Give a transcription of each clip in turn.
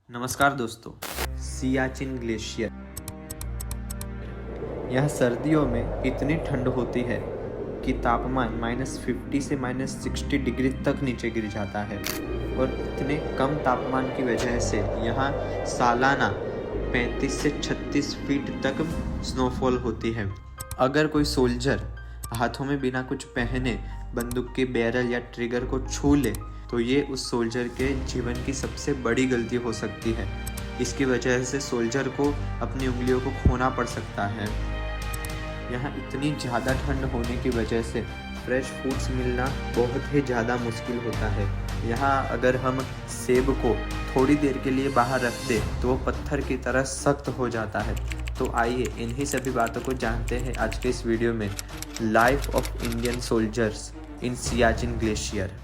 नमस्कार दोस्तों। सियाचिन ग्लेशियर। यह सर्दियों में इतनी ठंड होती है कि तापमान -50 से -60 डिग्री तक नीचे गिर जाता है और इतने कम तापमान की वजह से यहाँ सालाना 35 से 36 फीट तक स्नोफॉल होती है। अगर कोई सोल्जर हाथों में बिना कुछ पहने बंदूक के बैरल या ट्रिगर को छू ले तो ये उस सोल्जर के जीवन की सबसे बड़ी गलती हो सकती है। इसकी वजह से सोल्जर को अपनी उंगलियों को खोना पड़ सकता है। यहाँ इतनी ज़्यादा ठंड होने की वजह से फ्रेश फूड्स मिलना बहुत ही ज़्यादा मुश्किल होता है। यहाँ अगर हम सेब को थोड़ी देर के लिए बाहर रख दें तो वो पत्थर की तरह सख्त हो जाता है। तो आइए इन्हीं सभी बातों को जानते हैं आज के इस वीडियो में। Life of Indian soldiers in Siachen glacier.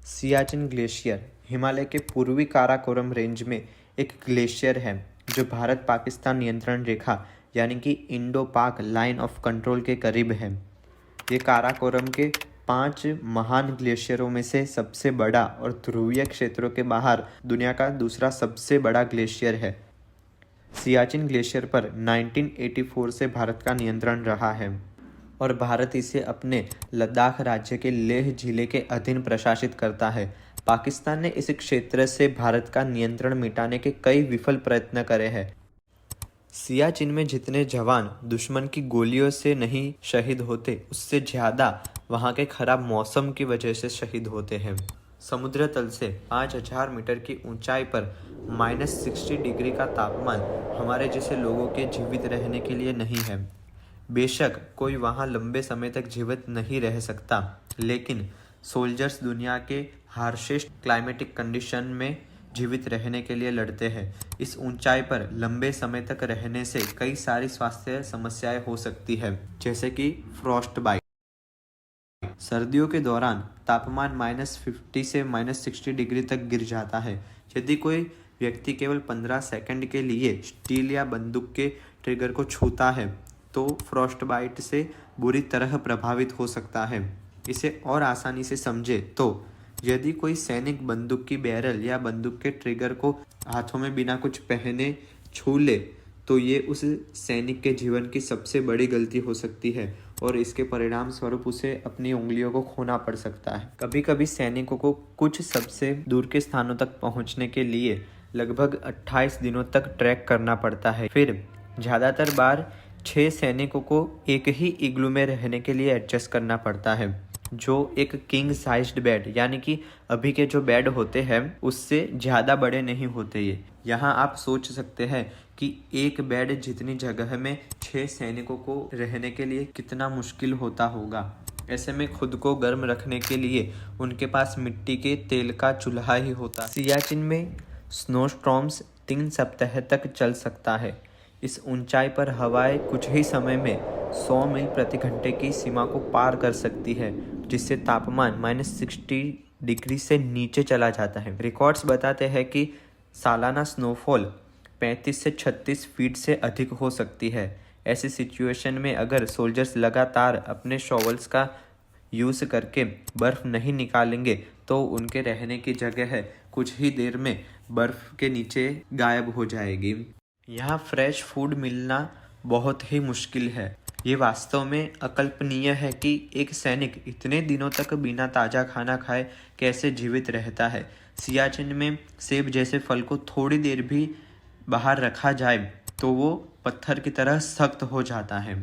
Siachen glacier Himalaya के पूर्वी काराकोरम रेंज में एक ग्लेशियर है जो भारत पाकिस्तान नियंत्रण रेखा यानी कि इंडो पाक लाइन ऑफ कंट्रोल के करीब है। ये काराकोरम के 5 महान ग्लेशियरों में से सबसे बड़ा और ध्रुवीय क्षेत्रों के बाहर दुनिया का दूसरा सबसे बड़ा ग्लेशियर है। सियाचिन ग्लेशियर पर 1984 से भारत का नियंत्रण रहा है और भारत इसे अपने लद्दाख राज्य के लेह जिले के अधीन प्रशासित करता है। पाकिस्तान ने इस क्षेत्र से भारत का नियंत्रण मिटाने के कई विफल प्रयत्न करे हैं। सियाचिन में जितने जवान दुश्मन की गोलियों से नहीं शहीद होते, उससे ज़्यादा वहाँ के खराब मौसम की वजह से शहीद होते हैं। समुद्र तल से 5000 मीटर की ऊंचाई पर -60 डिग्री का तापमान हमारे जैसे लोगों के जीवित रहने के लिए नहीं है। बेशक कोई वहाँ लंबे समय तक जीवित नहीं रह सकता, लेकिन सोल्जर्स दुनिया के हार्शेस्ट क्लाइमेटिक कंडीशन में जीवित रहने के लिए लड़ते हैं। इस ऊंचाई पर लंबे समय तक रहने से कई सारी स्वास्थ्य समस्याएं हो सकती है, जैसे कि फ्रॉस्ट बाइट। सर्दियों के दौरान तापमान -50 से -60 डिग्री तक गिर जाता है। यदि कोई व्यक्ति केवल 15 सेकंड के लिए स्टील या बंदूक के ट्रिगर को छूता है तो फ्रॉस्ट बाइट से बुरी तरह प्रभावित हो सकता है। इसे और आसानी से समझे तो यदि कोई सैनिक बंदूक की बैरल या बंदूक के ट्रिगर को हाथों में बिना कुछ पहने छू ले तो ये उस सैनिक के जीवन की सबसे बड़ी गलती हो सकती है और इसके परिणाम स्वरूप उसे अपनी उंगलियों को खोना पड़ सकता है। कभी कभी सैनिकों को कुछ सबसे दूर के स्थानों तक पहुंचने के लिए लगभग 28 दिनों तक ट्रैक करना पड़ता है। फिर ज़्यादातर बार 6 सैनिकों को एक ही इग्लू में रहने के लिए एडजस्ट करना पड़ता है, जो एक किंग साइज्ड बेड यानी कि अभी के जो बेड होते हैं उससे ज़्यादा बड़े नहीं होते ये। यहाँ आप सोच सकते हैं कि एक बेड जितनी जगह में 6 सैनिकों को रहने के लिए कितना मुश्किल होता होगा। ऐसे में खुद को गर्म रखने के लिए उनके पास मिट्टी के तेल का चूल्हा ही होता। सियाचिन में स्नोस्टॉर्म्स 3 सप्ताह तक चल सकता है। इस ऊंचाई पर हवाएं कुछ ही समय में 100 मील प्रति घंटे की सीमा को पार कर सकती है, जिससे तापमान -60 डिग्री से नीचे चला जाता है। रिकॉर्ड्स बताते हैं कि सालाना स्नोफॉल 35 से 36 फीट से अधिक हो सकती है। ऐसी सिचुएशन में अगर सोल्जर्स लगातार अपने शॉवल्स का यूज़ करके बर्फ़ नहीं निकालेंगे तो उनके रहने की जगह कुछ ही देर में बर्फ़ के नीचे गायब हो जाएगी। यहाँ फ्रेश फूड मिलना बहुत ही मुश्किल है। ये वास्तव में अकल्पनीय है कि एक सैनिक इतने दिनों तक बिना ताज़ा खाना खाए कैसे जीवित रहता है। सियाचिन में सेब जैसे फल को थोड़ी देर भी बाहर रखा जाए तो वो पत्थर की तरह सख्त हो जाता है।